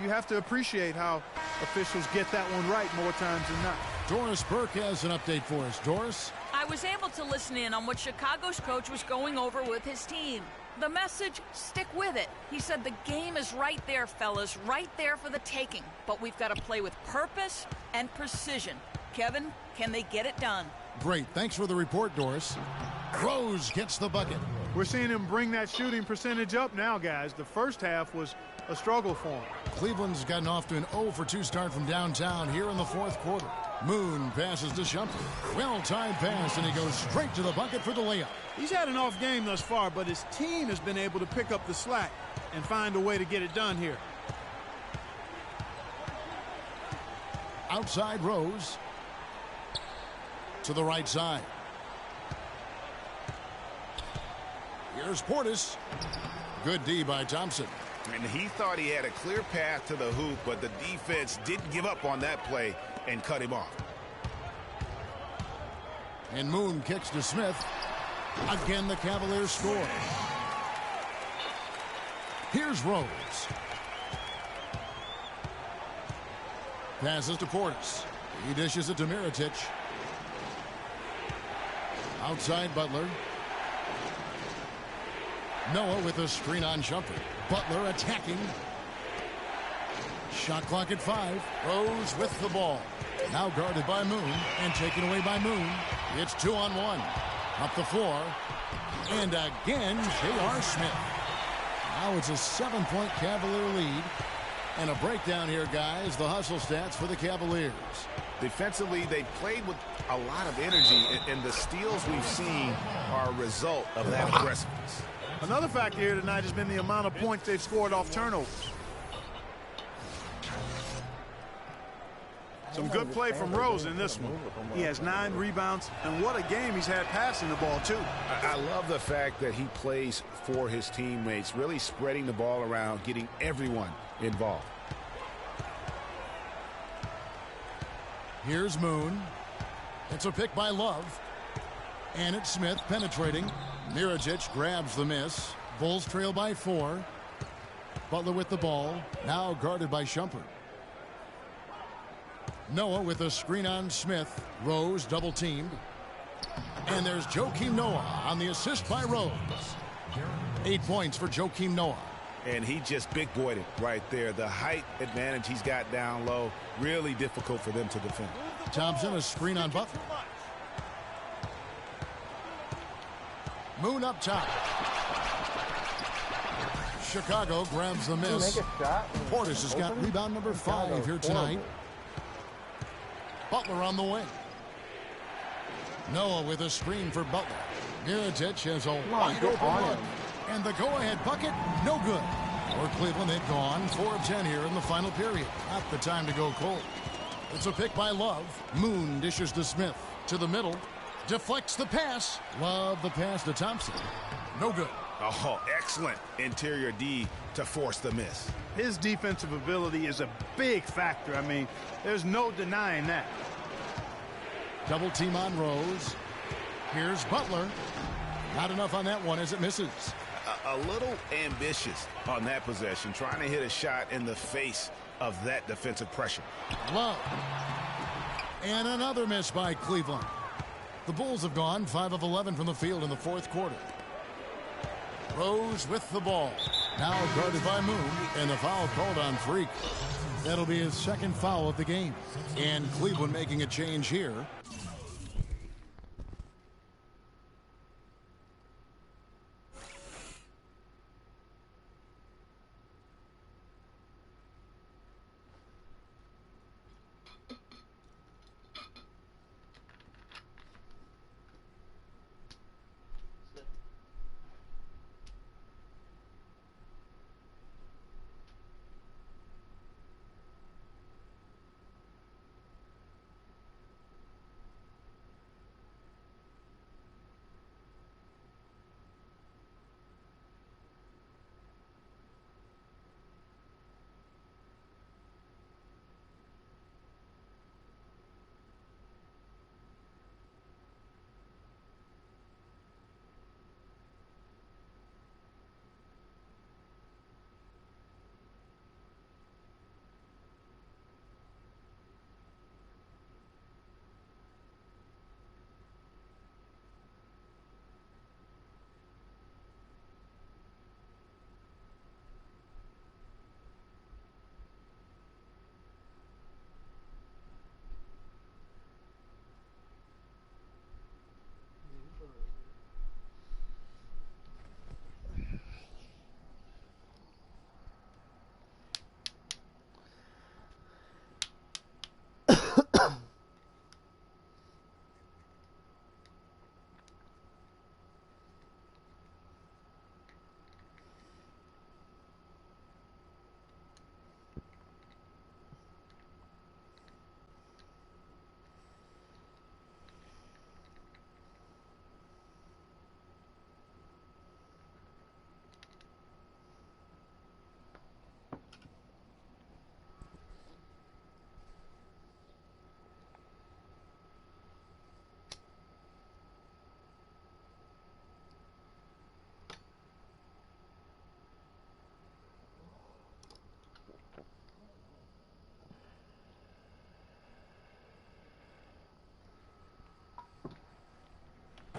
you have to appreciate how officials get that one right more times than not. Doris Burke has an update for us. Doris? I was able to listen in on what Chicago's coach was going over with his team. The message, stick with it. He said the game is right there, fellas, right there for the taking. But we've got to play with purpose and precision. Kevin, can they get it done? Great. Thanks for the report, Doris. Rose gets the bucket. We're seeing him bring that shooting percentage up now, guys. The first half was a struggle for him. Cleveland's gotten off to an 0-for-2 start from downtown here in the fourth quarter. Moon passes to Shumpert. Well-timed pass, and he goes straight to the bucket for the layup. He's had an off game thus far, but his team has been able to pick up the slack and find a way to get it done here. Outside Rose. To the right side. Here's Portis. Good D by Thompson. And he thought he had a clear path to the hoop, but the defense didn't give up on that play and cut him off. And Moon kicks to Smith. Again, the Cavaliers score. Here's Rose. Passes to Portis. He dishes it to Mirotic. Outside Butler. Noah with a screen on Shumpert. Butler attacking. Shot clock at 5. Rose with the ball. Now guarded by Moon and taken away by Moon. It's 2-on-1. Up the floor. And again, J.R. Smith. Now it's a 7-point Cavalier lead. And a breakdown here, guys. The hustle stats for the Cavaliers. Defensively, they played with a lot of energy, and the steals we've seen are a result of that aggressiveness. Another factor here tonight has been the amount of points they've scored off turnovers. Some good play from Rose in this one. He has 9 rebounds, and what a game he's had passing the ball, too. I love the fact that he plays for his teammates, really spreading the ball around, getting everyone involved. Here's Moon. It's a pick by Love. And it's Smith penetrating. Mirotic grabs the miss. Bulls trail by 4. Butler with the ball. Now guarded by Shumpert. Noah with a screen on Smith. Rose double teamed. And there's Joakim Noah on the assist by Rose. 8 points for Joakim Noah. And he just big boyed it right there. The height advantage he's got down low, really difficult for them to defend. Thompson, a screen on Butler. Moon up top. Chicago grabs the miss. Portis has got rebound number 5 here tonight. Butler on the wing. Noah with a screen for Butler. Mirotic has a wide open look. And the go-ahead bucket, no good. For Cleveland, they've gone 4 of 10 here in the final period. Not the time to go cold. It's a pick by Love. Moon dishes to Smith. To the middle. Deflects the pass. Love the pass to Thompson. No good. Oh, excellent interior D to force the miss. His defensive ability is a big factor. I mean, there's no denying that. Double team on Rose. Here's Butler. Not enough on that one as it misses. A little ambitious on that possession, trying to hit a shot in the face of that defensive pressure. Love. And another miss by Cleveland. The Bulls have gone 5 of 11 from the field in the fourth quarter. Rose with the ball. Now guarded by Moon, and the foul called on Freak. That'll be his second foul of the game. And Cleveland making a change here.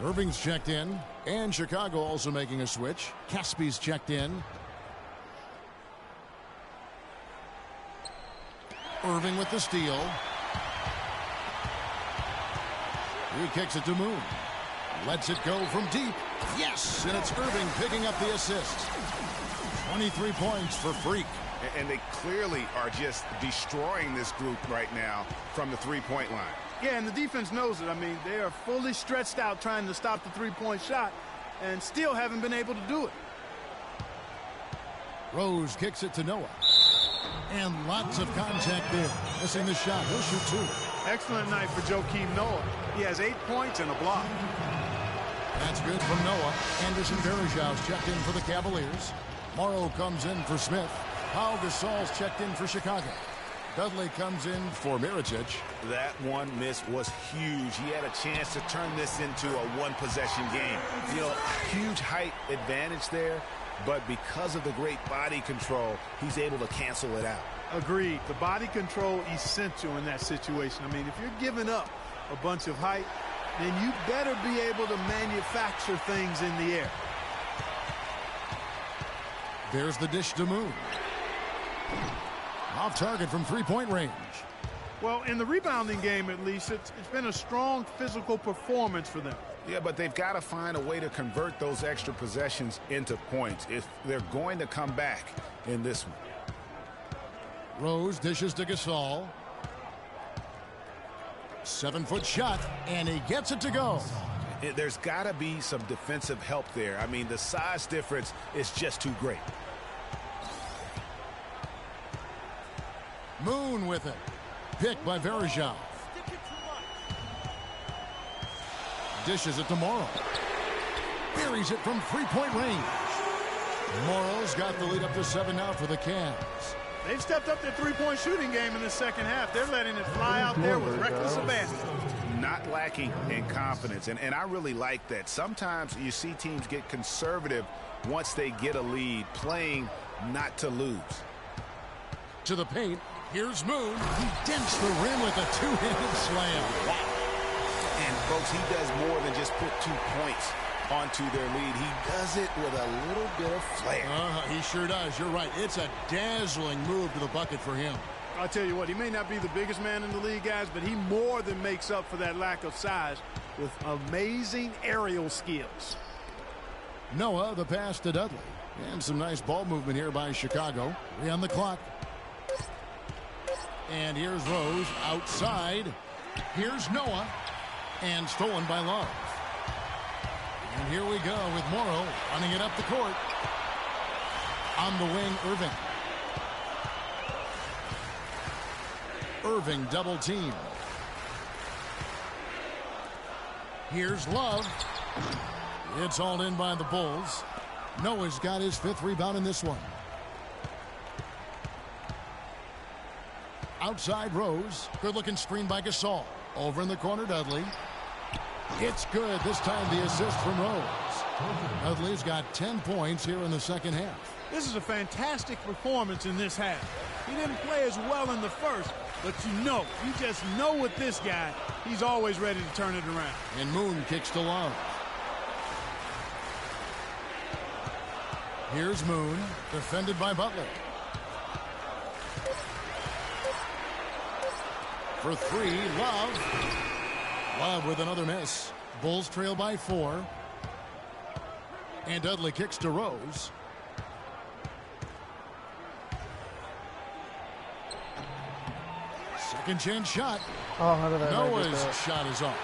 Irving's checked in, and Chicago also making a switch. Caspy's checked in. Irving with the steal. He kicks it to Moon. Lets it go from deep. Yes, and it's Irving picking up the assist. 23 points for Freak. And they clearly are just destroying this group right now from the three-point line. Yeah, and the defense knows it. I mean, they are fully stretched out trying to stop the three-point shot and still haven't been able to do it. Rose kicks it to Noah. And lots of contact there. Missing the shot. He'll shoot two. Excellent night for Joakim Noah. He has 8 points and a block. That's good from Noah. Anderson Varejão's checked in for the Cavaliers. Morrow comes in for Smith. Pau Gasol's checked in for Chicago. Dudley comes in for Mirotic. That one miss was huge. He had a chance to turn this into a one-possession game. You know, huge height advantage there, but because of the great body control, he's able to cancel it out. Agreed. The body control essential in that situation. I mean, if you're giving up a bunch of height, then you better be able to manufacture things in the air. There's the dish to Moon. Off target from three-point range. Well, in the rebounding game, at least, it's been a strong physical performance for them. Yeah, but they've got to find a way to convert those extra possessions into points if they're going to come back in this one. Rose dishes to Gasol. 7-foot shot, and he gets it to go. There's got to be some defensive help there. I mean, the size difference is just too great. Moon with it. Picked by Varejão. Dishes it to Morrow. Buries it from three-point range. Morrow's got the lead up to 7 now for the Cavs. They've stepped up their three-point shooting game in the second half. They're letting it fly out there with reckless abandon. Not lacking in confidence, and I really like that. Sometimes you see teams get conservative once they get a lead, playing not to lose. To the paint. Here's Moon. He dents the rim with a two-handed slam. Wow. And, folks, he does more than just put 2 points onto their lead. He does it with a little bit of flair. He sure does. You're right. It's a dazzling move to the bucket for him. I'll tell you what, he may not be the biggest man in the league, guys, but he more than makes up for that lack of size with amazing aerial skills. Noah, the pass to Dudley. And some nice ball movement here by Chicago. 3 on the clock. And here's Rose outside. Here's Noah. And stolen by Love. And here we go with Morrow running it up the court. On the wing, Irving. Irving double team. Here's Love. It's hauled in by the Bulls. Noah's got his 5th rebound in this one. Outside Rose. Good looking screen by Gasol. Over in the corner, Dudley. It's good. This time the assist from Rose. Dudley's got 10 points here in the second half. This is a fantastic performance in this half. He didn't play as well in the first, but you just know with this guy, he's always ready to turn it around. And Moon kicks to Love. Here's Moon, defended by Butler. For 3, Love. Love with another miss. Bulls trail by 4. And Dudley kicks to Rose. Second chance shot. Oh, how did I Noah's get that? shot is off.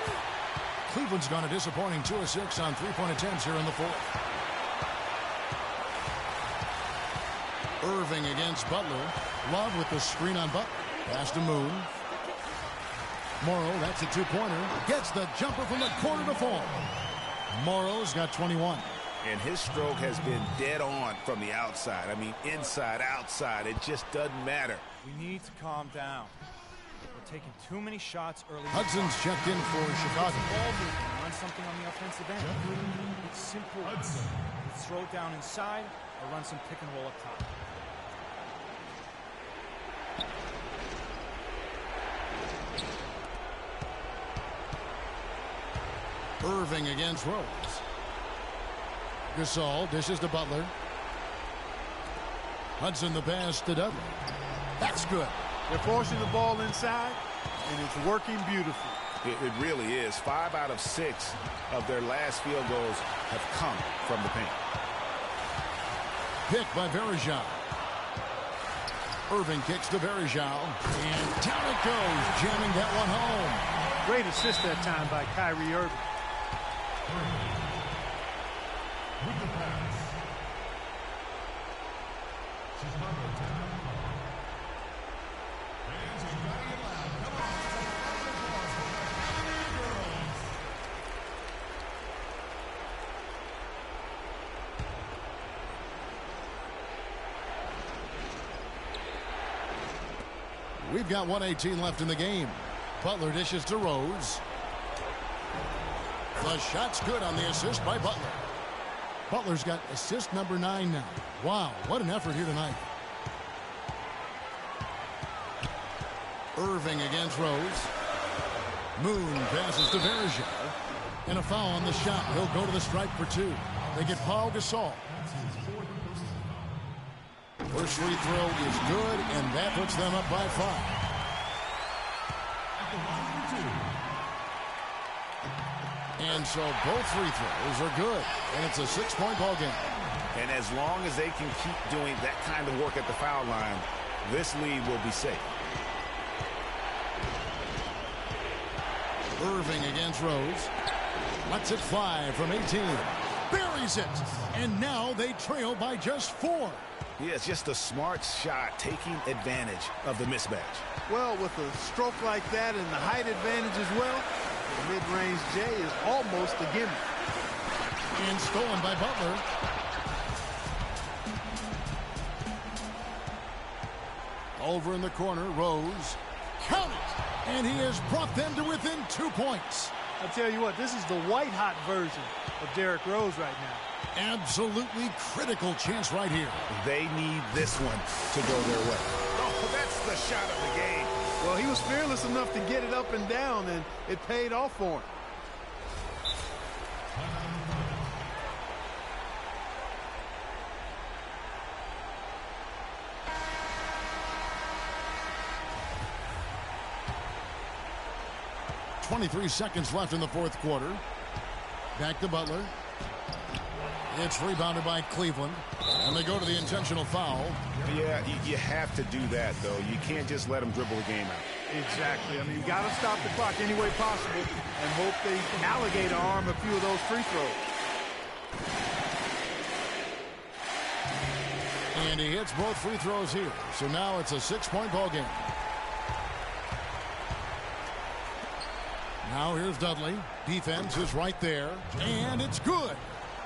Cleveland's gone a disappointing 2 of 6 on 3-point attempts here in the 4th. Irving against Butler. Love with the screen on Butler. Pass to Moon. Morrow, that's a 2-pointer. Gets the jumper from the corner to fall. Morrow's got 21. And his stroke has been dead on from the outside. I mean, inside, outside, it just doesn't matter. We need to calm down. We're taking too many shots early. Hudson's checked in for Chicago. Ball movement, run something on the offensive end. It's simple. Throw it down inside or run some pick and roll up top. Irving against Rose. Gasol dishes to Butler. Hudson the pass to Dudley. That's good. They're forcing the ball inside, and it's working beautifully. It really is. 5 out of 6 of their last field goals have come from the paint. Pick by Varejao. Irving kicks to Varejao, and down it goes, jamming that one home. Great assist that time by Kyrie Irving. With the pass. Chicago timeout. Fans, you gotta get loud. Come on, let's have a applause for the girls. We've got 1:18 left in the game. Butler dishes to Rose. The shot's good on the assist by Butler. Butler's got assist number 9 now. Wow, what an effort here tonight. Irving against Rose. Moon passes to Varejao. And a foul on the shot. He'll go to the stripe for 2. They get Paul Gasol. First free throw is good, and that puts them up by 5. And so both free throws are good, and it's a 6-point ball game. And as long as they can keep doing that kind of work at the foul line, this lead will be safe. Irving against Rose. Lets it fly from 18. Buries it. And now they trail by just 4. Yeah, it's just a smart shot, taking advantage of the mismatch. Well, with a stroke like that and the height advantage as well, the mid-range J is almost a gimme. And stolen by Butler. Over in the corner, Rose. Count it! And he has brought them to within 2 points. I'll tell you what, this is the white-hot version of Derrick Rose right now. Absolutely critical chance right here. They need this one to go their way. Oh, that's the shot of the game. Well, he was fearless enough to get it up and down, and it paid off for him. .23 seconds left in the fourth quarter. Back to Butler. It's rebounded by Cleveland. And they go to the intentional foul. Yeah, you have to do that, though. You can't just let them dribble the game out. Exactly. I mean, you got to stop the clock any way possible and hope they alligator arm a few of those free throws. And he hits both free throws here. So now it's a 6-point ball game. Now here's Dudley. Defense is right there. And it's good.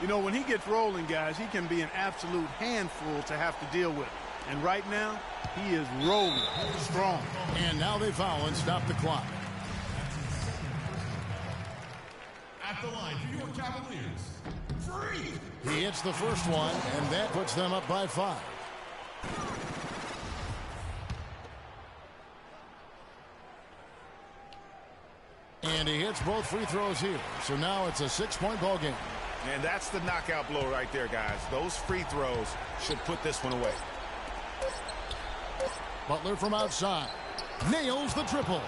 You know, when he gets rolling, guys, he can be an absolute handful to have to deal with. And right now, he is rolling strong. And now they foul and stop the clock. At the line for your Cavaliers, free. He hits the first one, and that puts them up by 5. And he hits both free throws here. So now it's a 6-point ball game. And that's the knockout blow right there, guys. Those free throws should put this one away. Butler from outside. Nails the triple.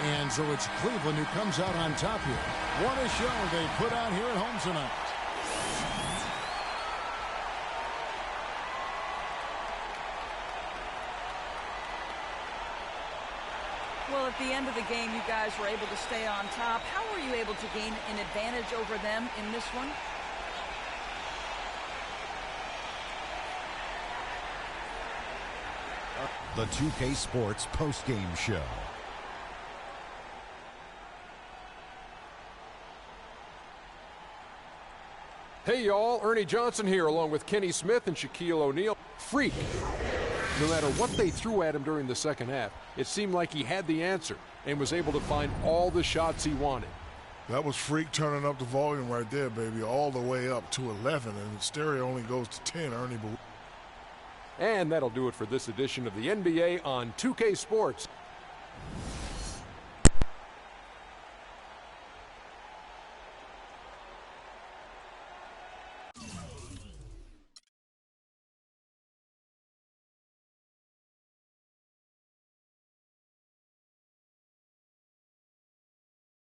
And so it's Cleveland who comes out on top here. What a show they put out here at home tonight. Well, at the end of the game, you guys were able to stay on top. How were you able to gain an advantage over them in this one? The 2K Sports postgame show. Hey, y'all. Ernie Johnson here, along with Kenny Smith and Shaquille O'Neal. Freak. No matter what they threw at him during the second half, it seemed like he had the answer and was able to find all the shots he wanted. That was Freak turning up the volume right there, baby, all the way up to 11, and the stereo only goes to 10, Ernie. And that'll do it for this edition of the NBA on 2K Sports.